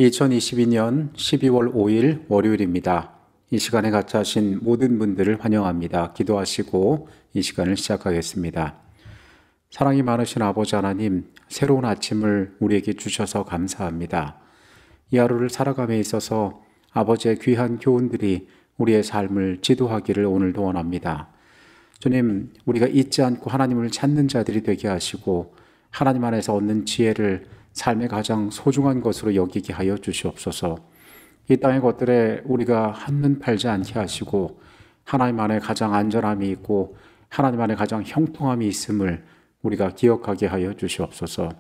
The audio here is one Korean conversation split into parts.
2022년 12월 5일 월요일입니다. 이 시간에 같이 하신 모든 분들을 환영합니다. 기도하시고 이 시간을 시작하겠습니다. 사랑이 많으신 아버지 하나님, 새로운 아침을 우리에게 주셔서 감사합니다. 이 하루를 살아감에 있어서 아버지의 귀한 교훈들이 우리의 삶을 지도하기를 오늘도 원합니다. 주님, 우리가 잊지 않고 하나님을 찾는 자들이 되게 하시고 하나님 안에서 얻는 지혜를 삶의 가장 소중한 것으로 여기게 하여 주시옵소서. 이 땅의 것들에 우리가 한눈 팔지 않게 하시고 하나님 안에 가장 안전함이 있고 하나님 안에 가장 형통함이 있음을 우리가 기억하게 하여 주시옵소서.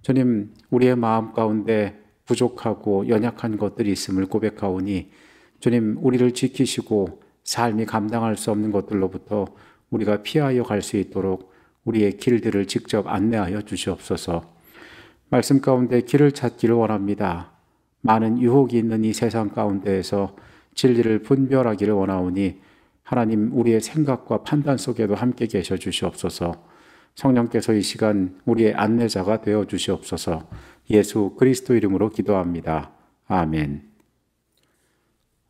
주님, 우리의 마음 가운데 부족하고 연약한 것들이 있음을 고백하오니 주님, 우리를 지키시고 삶이 감당할 수 없는 것들로부터 우리가 피하여 갈 수 있도록 우리의 길들을 직접 안내하여 주시옵소서. 말씀 가운데 길을 찾기를 원합니다. 많은 유혹이 있는 이 세상 가운데에서 진리를 분별하기를 원하오니 하나님, 우리의 생각과 판단 속에도 함께 계셔 주시옵소서. 성령께서 이 시간 우리의 안내자가 되어 주시옵소서. 예수 그리스도 이름으로 기도합니다. 아멘.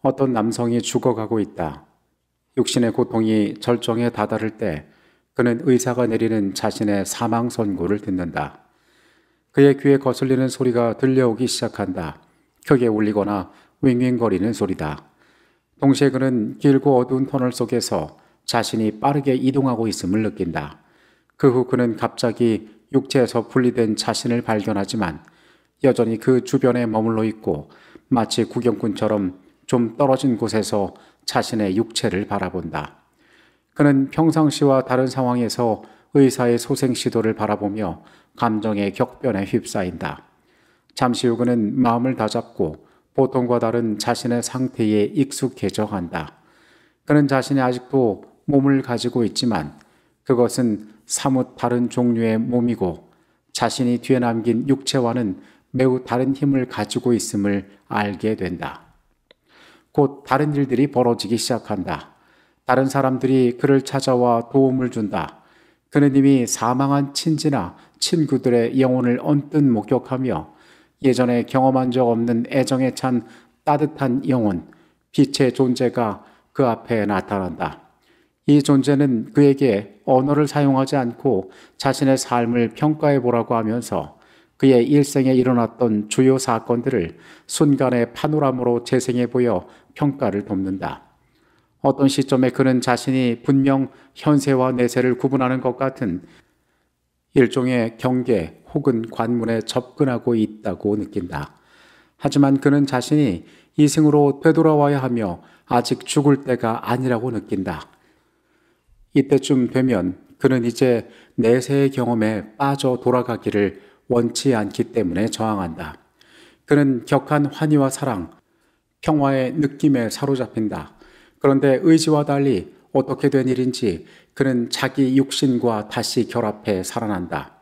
어떤 남성이 죽어가고 있다. 육신의 고통이 절정에 다다를 때 그는 의사가 내리는 자신의 사망 선고를 듣는다. 그의 귀에 거슬리는 소리가 들려오기 시작한다. 크게 울리거나 윙윙거리는 소리다. 동시에 그는 길고 어두운 터널 속에서 자신이 빠르게 이동하고 있음을 느낀다. 그 후 그는 갑자기 육체에서 분리된 자신을 발견하지만 여전히 그 주변에 머물러 있고 마치 구경꾼처럼 좀 떨어진 곳에서 자신의 육체를 바라본다. 그는 평상시와 다른 상황에서 의사의 소생 시도를 바라보며 감정의 격변에 휩싸인다. 잠시 후 그는 마음을 다잡고 보통과 다른 자신의 상태에 익숙해져 간다. 그는 자신이 아직도 몸을 가지고 있지만 그것은 사뭇 다른 종류의 몸이고 자신이 뒤에 남긴 육체와는 매우 다른 힘을 가지고 있음을 알게 된다. 곧 다른 일들이 벌어지기 시작한다. 다른 사람들이 그를 찾아와 도움을 준다. 그는 이미 사망한 친지나 친구들의 영혼을 언뜻 목격하며 예전에 경험한 적 없는 애정에 찬 따뜻한 영혼, 빛의 존재가 그 앞에 나타난다. 이 존재는 그에게 언어를 사용하지 않고 자신의 삶을 평가해 보라고 하면서 그의 일생에 일어났던 주요 사건들을 순간의 파노라마로 재생해 보여 평가를 돕는다. 어떤 시점에 그는 자신이 분명 현세와 내세를 구분하는 것 같은 일종의 경계 혹은 관문에 접근하고 있다고 느낀다. 하지만 그는 자신이 이승으로 되돌아와야 하며 아직 죽을 때가 아니라고 느낀다. 이때쯤 되면 그는 이제 내세의 경험에 빠져 돌아가기를 원치 않기 때문에 저항한다. 그는 격한 환희와 사랑, 평화의 느낌에 사로잡힌다. 그런데 의지와 달리 어떻게 된 일인지 그는 자기 육신과 다시 결합해 살아난다.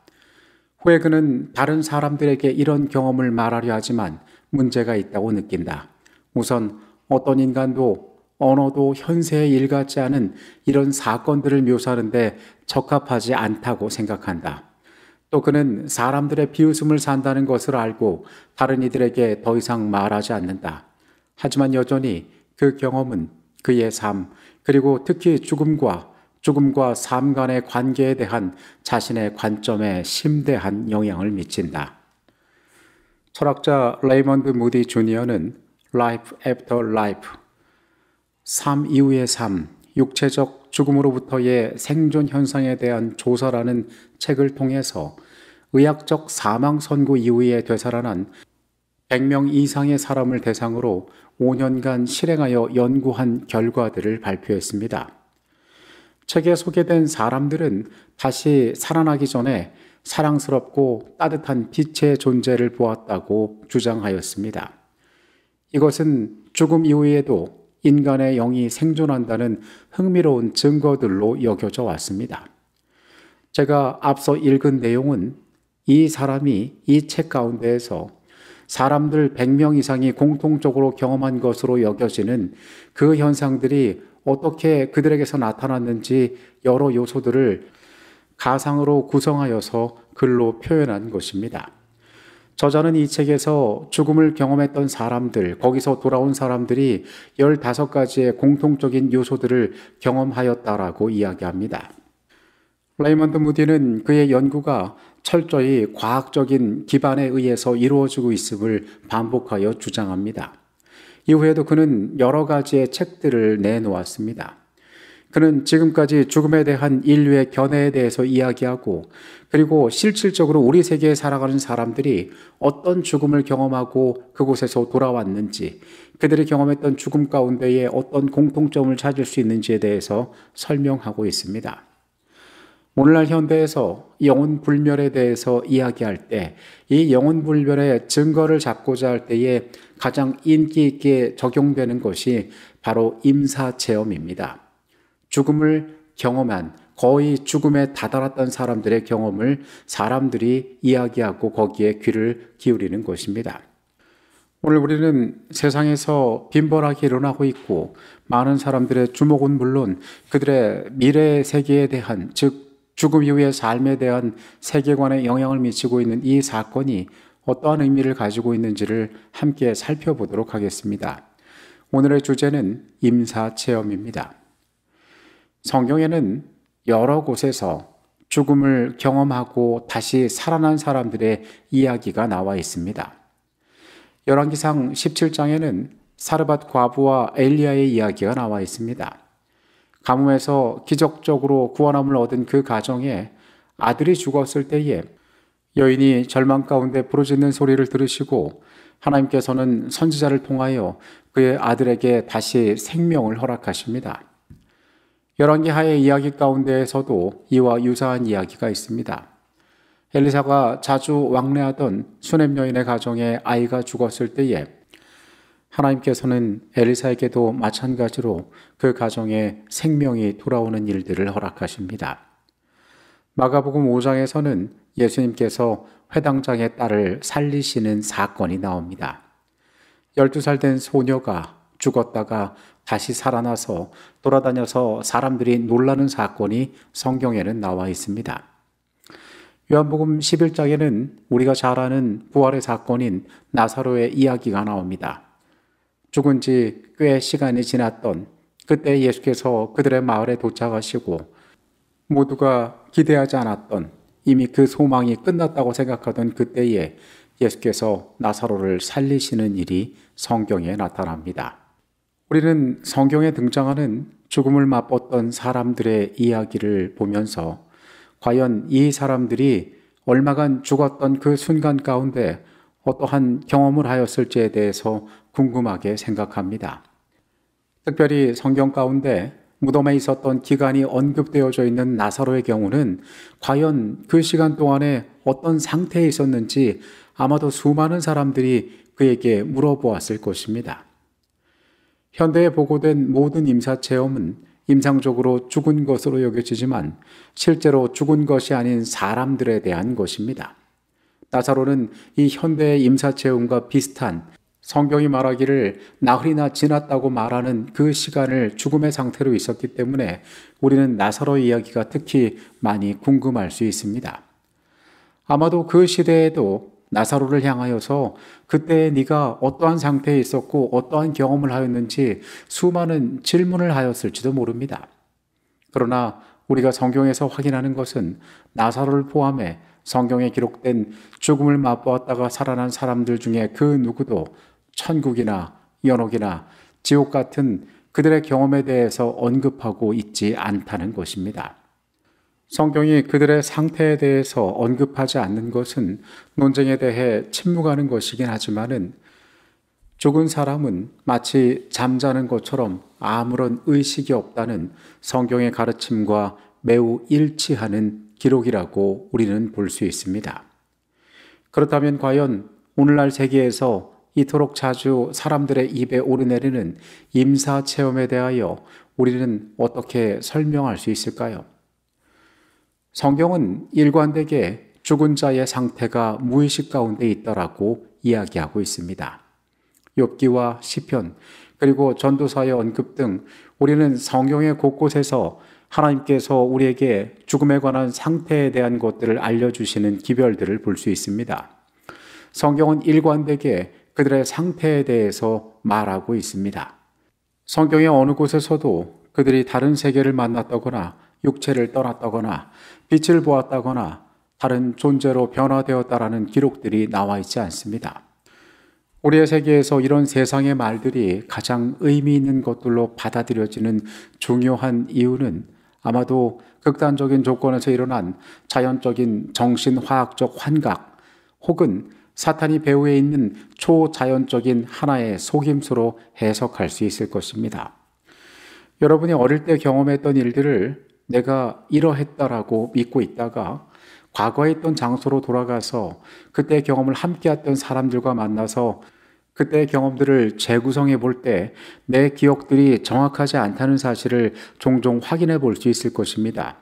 후에 그는 다른 사람들에게 이런 경험을 말하려 하지만 문제가 있다고 느낀다. 우선 어떤 인간도 언어도 현세의 일 같지 않은 이런 사건들을 묘사하는데 적합하지 않다고 생각한다. 또 그는 사람들의 비웃음을 산다는 것을 알고 다른 이들에게 더 이상 말하지 않는다. 하지만 여전히 그 경험은 그의 삶, 그리고 특히 죽음과 삶 간의 관계에 대한 자신의 관점에 심대한 영향을 미친다. 철학자 레이먼드 무디 주니어는 Life After Life, 삶 이후의 삶, 육체적 죽음으로부터의 생존 현상에 대한 조사라는 책을 통해서 의학적 사망 선고 이후에 되살아난 100명 이상의 사람을 대상으로 5년간 실행하여 연구한 결과들을 발표했습니다. 책에 소개된 사람들은 다시 살아나기 전에 사랑스럽고 따뜻한 빛의 존재를 보았다고 주장하였습니다. 이것은 죽음 이후에도 인간의 영이 생존한다는 흥미로운 증거들로 여겨져 왔습니다. 제가 앞서 읽은 내용은 이 사람이 이 책 가운데에서 사람들 100명 이상이 공통적으로 경험한 것으로 여겨지는 그 현상들이 어떻게 그들에게서 나타났는지 여러 요소들을 가상으로 구성하여서 글로 표현한 것입니다. 저자는 이 책에서 죽음을 경험했던 사람들, 거기서 돌아온 사람들이 15가지의 공통적인 요소들을 경험하였다라고 이야기합니다. 레이먼드 무디는 그의 연구가 철저히 과학적인 기반에 의해서 이루어지고 있음을 반복하여 주장합니다. 이후에도 그는 여러 가지의 책들을 내놓았습니다. 그는 지금까지 죽음에 대한 인류의 견해에 대해서 이야기하고, 그리고 실질적으로 우리 세계에 살아가는 사람들이 어떤 죽음을 경험하고 그곳에서 돌아왔는지, 그들이 경험했던 죽음 가운데에 어떤 공통점을 찾을 수 있는지에 대해서 설명하고 있습니다. 오늘날 현대에서 영혼불멸에 대해서 이야기할 때, 이 영혼불멸의 증거를 잡고자 할 때에 가장 인기 있게 적용되는 것이 바로 임사체험입니다. 죽음을 경험한, 거의 죽음에 다다랐던 사람들의 경험을 사람들이 이야기하고 거기에 귀를 기울이는 것입니다. 오늘 우리는 세상에서 빈번하게 일어나고 있고, 많은 사람들의 주목은 물론 그들의 미래의 세계에 대한, 즉 죽음 이후의 삶에 대한 세계관에 영향을 미치고 있는 이 사건이 어떠한 의미를 가지고 있는지를 함께 살펴보도록 하겠습니다. 오늘의 주제는 임사체험입니다. 성경에는 여러 곳에서 죽음을 경험하고 다시 살아난 사람들의 이야기가 나와 있습니다. 열왕기상 17장에는 사르밧 과부와 엘리야의 이야기가 나와 있습니다. 가뭄에서 기적적으로 구원함을 얻은 그 가정에 아들이 죽었을 때에 여인이 절망 가운데 부르짖는 소리를 들으시고 하나님께서는 선지자를 통하여 그의 아들에게 다시 생명을 허락하십니다. 열왕기하의 이야기 가운데에서도 이와 유사한 이야기가 있습니다. 엘리사가 자주 왕래하던 수넴 여인의 가정에 아이가 죽었을 때에 하나님께서는 엘리사에게도 마찬가지로 그 가정에 생명이 돌아오는 일들을 허락하십니다. 마가복음 5장에서는 예수님께서 회당장의 딸을 살리시는 사건이 나옵니다. 12살 된 소녀가 죽었다가 다시 살아나서 돌아다녀서 사람들이 놀라는 사건이 성경에는 나와 있습니다. 요한복음 11장에는 우리가 잘 아는 부활의 사건인 나사로의 이야기가 나옵니다. 죽은 지 꽤 시간이 지났던 그때 예수께서 그들의 마을에 도착하시고 모두가 기대하지 않았던, 이미 그 소망이 끝났다고 생각하던 그때에 예수께서 나사로를 살리시는 일이 성경에 나타납니다. 우리는 성경에 등장하는 죽음을 맛봤던 사람들의 이야기를 보면서 과연 이 사람들이 얼마간 죽었던 그 순간 가운데 어떠한 경험을 하였을지에 대해서 궁금하게 생각합니다. 특별히 성경 가운데 무덤에 있었던 기간이 언급되어져 있는 나사로의 경우는 과연 그 시간 동안에 어떤 상태에 있었는지 아마도 수많은 사람들이 그에게 물어보았을 것입니다. 현대에 보고된 모든 임사체험은 임상적으로 죽은 것으로 여겨지지만 실제로 죽은 것이 아닌 사람들에 대한 것입니다. 나사로는 이 현대의 임사체험과 비슷한, 성경이 말하기를 나흘이나 지났다고 말하는 그 시간을 죽음의 상태로 있었기 때문에 우리는 나사로의 이야기가 특히 많이 궁금할 수 있습니다. 아마도 그 시대에도 나사로를 향하여서 그때 네가 어떠한 상태에 있었고 어떠한 경험을 하였는지 수많은 질문을 하였을지도 모릅니다. 그러나 우리가 성경에서 확인하는 것은 나사로를 포함해 성경에 기록된 죽음을 맛보았다가 살아난 사람들 중에 그 누구도 천국이나 연옥이나 지옥 같은 그들의 경험에 대해서 언급하고 있지 않다는 것입니다. 성경이 그들의 상태에 대해서 언급하지 않는 것은 논쟁에 대해 침묵하는 것이긴 하지만은 죽은 사람은 마치 잠자는 것처럼 아무런 의식이 없다는 성경의 가르침과 매우 일치하는 기록이라고 우리는 볼 수 있습니다. 그렇다면 과연 오늘날 세계에서 이토록 자주 사람들의 입에 오르내리는 임사체험에 대하여 우리는 어떻게 설명할 수 있을까요? 성경은 일관되게 죽은 자의 상태가 무의식 가운데 있다라고 이야기하고 있습니다. 욥기와 시편, 그리고 전도서의 언급 등 우리는 성경의 곳곳에서 하나님께서 우리에게 죽음에 관한 상태에 대한 것들을 알려주시는 기별들을 볼 수 있습니다. 성경은 일관되게 그들의 상태에 대해서 말하고 있습니다. 성경의 어느 곳에서도 그들이 다른 세계를 만났다거나 육체를 떠났다거나 빛을 보았다거나 다른 존재로 변화되었다라는 기록들이 나와 있지 않습니다. 우리의 세계에서 이런 세상의 말들이 가장 의미 있는 것들로 받아들여지는 중요한 이유는 아마도 극단적인 조건에서 일어난 자연적인 정신화학적 환각 혹은 사탄이 배후에 있는 초자연적인 하나의 속임수로 해석할 수 있을 것입니다. 여러분이 어릴 때 경험했던 일들을 내가 이러했다라고 믿고 있다가 과거에 있던 장소로 돌아가서 그때 경험을 함께했던 사람들과 만나서 그때의 경험들을 재구성해 볼 때 내 기억들이 정확하지 않다는 사실을 종종 확인해 볼 수 있을 것입니다.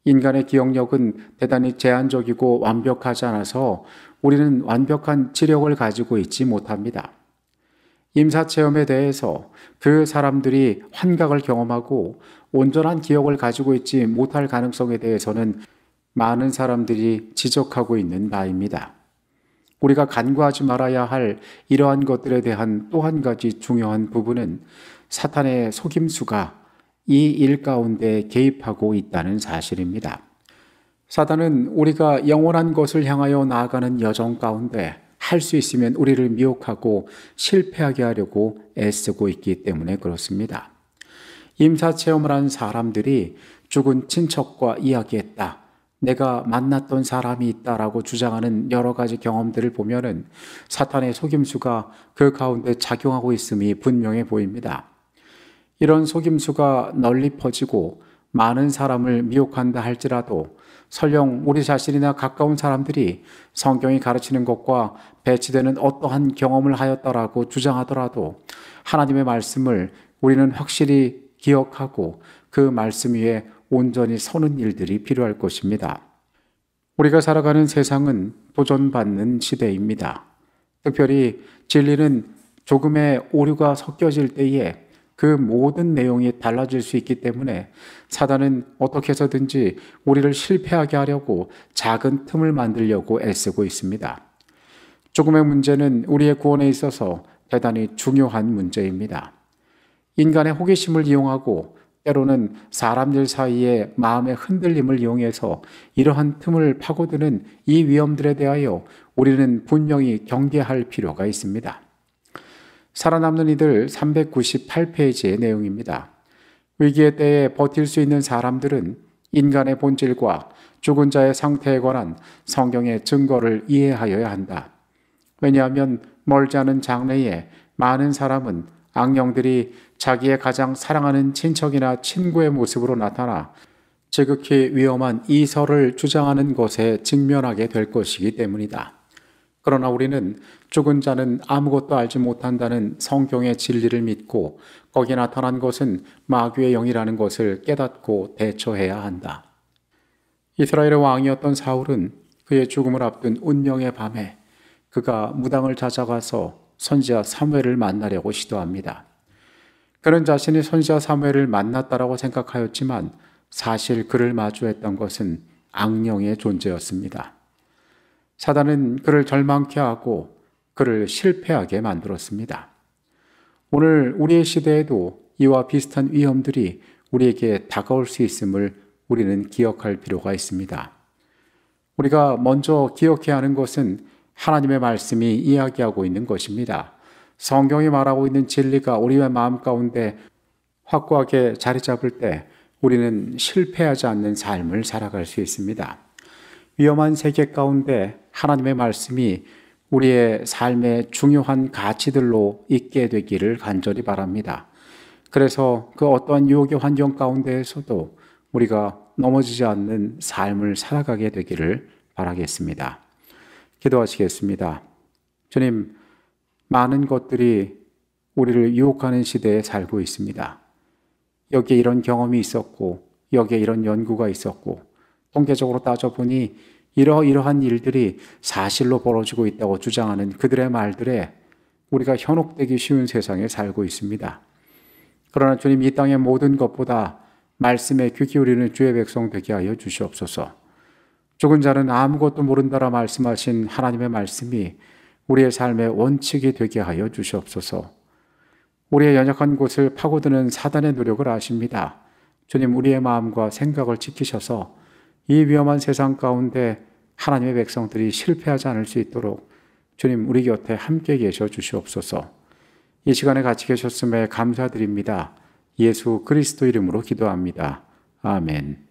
인간의 기억력은 대단히 제한적이고 완벽하지 않아서 우리는 완벽한 지력을 가지고 있지 못합니다. 임사체험에 대해서 그 사람들이 환각을 경험하고 온전한 기억을 가지고 있지 못할 가능성에 대해서는 많은 사람들이 지적하고 있는 바입니다. 우리가 간과하지 말아야 할 이러한 것들에 대한 또 한 가지 중요한 부분은 사탄의 속임수가 이 일 가운데 개입하고 있다는 사실입니다. 사탄은 우리가 영원한 것을 향하여 나아가는 여정 가운데 할 수 있으면 우리를 미혹하고 실패하게 하려고 애쓰고 있기 때문에 그렇습니다. 임사체험을 한 사람들이 죽은 친척과 이야기했다, 내가 만났던 사람이 있다라고 주장하는 여러 가지 경험들을 보면은 사탄의 속임수가 그 가운데 작용하고 있음이 분명해 보입니다. 이런 속임수가 널리 퍼지고 많은 사람을 미혹한다 할지라도 설령 우리 자신이나 가까운 사람들이 성경이 가르치는 것과 배치되는 어떠한 경험을 하였다라고 주장하더라도 하나님의 말씀을 우리는 확실히 기억하고 그 말씀 위에 온전히 서는 일들이 필요할 것입니다. 우리가 살아가는 세상은 도전받는 시대입니다. 특별히 진리는 조금의 오류가 섞여질 때에 그 모든 내용이 달라질 수 있기 때문에 사단은 어떻게 해서든지 우리를 실패하게 하려고 작은 틈을 만들려고 애쓰고 있습니다. 조금의 문제는 우리의 구원에 있어서 대단히 중요한 문제입니다. 인간의 호기심을 이용하고 때로는 사람들 사이에 마음의 흔들림을 이용해서 이러한 틈을 파고드는 이 위험들에 대하여 우리는 분명히 경계할 필요가 있습니다. 살아남는 이들 398페이지의 내용입니다. 위기의 때에 버틸 수 있는 사람들은 인간의 본질과 죽은 자의 상태에 관한 성경의 증거를 이해하여야 한다. 왜냐하면 멀지 않은 장래에 많은 사람은 악령들이 자기의 가장 사랑하는 친척이나 친구의 모습으로 나타나 지극히 위험한 이설을 주장하는 것에 직면하게 될 것이기 때문이다. 그러나 우리는 죽은 자는 아무것도 알지 못한다는 성경의 진리를 믿고 거기에 나타난 것은 마귀의 영이라는 것을 깨닫고 대처해야 한다. 이스라엘의 왕이었던 사울은 그의 죽음을 앞둔 운명의 밤에 그가 무당을 찾아가서 선지자 사무엘을 만나려고 시도합니다. 그는 자신이 선지자 사무엘을 만났다라고 생각하였지만 사실 그를 마주했던 것은 악령의 존재였습니다. 사단은 그를 절망케 하고 그를 실패하게 만들었습니다. 오늘 우리의 시대에도 이와 비슷한 위험들이 우리에게 다가올 수 있음을 우리는 기억할 필요가 있습니다. 우리가 먼저 기억해야 하는 것은 하나님의 말씀이 이야기하고 있는 것입니다. 성경이 말하고 있는 진리가 우리의 마음 가운데 확고하게 자리 잡을 때 우리는 실패하지 않는 삶을 살아갈 수 있습니다. 위험한 세계 가운데 하나님의 말씀이 우리의 삶의 중요한 가치들로 있게 되기를 간절히 바랍니다. 그래서 그 어떠한 유혹의 환경 가운데에서도 우리가 넘어지지 않는 삶을 살아가게 되기를 바라겠습니다. 기도하시겠습니다. 주님, 많은 것들이 우리를 유혹하는 시대에 살고 있습니다. 여기에 이런 경험이 있었고 여기에 이런 연구가 있었고 통계적으로 따져보니 이러한 일들이 사실로 벌어지고 있다고 주장하는 그들의 말들에 우리가 현혹되기 쉬운 세상에 살고 있습니다. 그러나 주님, 이 땅의 모든 것보다 말씀에 귀 기울이는 주의 백성 되게 하여 주시옵소서. 죽은 자는 아무것도 모른다라 말씀하신 하나님의 말씀이 우리의 삶의 원칙이 되게 하여 주시옵소서. 우리의 연약한 곳을 파고드는 사단의 노력을 아십니다. 주님, 우리의 마음과 생각을 지키셔서 이 위험한 세상 가운데 하나님의 백성들이 실패하지 않을 수 있도록 주님, 우리 곁에 함께 계셔 주시옵소서. 이 시간에 같이 계셨음에 감사드립니다. 예수 그리스도 이름으로 기도합니다. 아멘.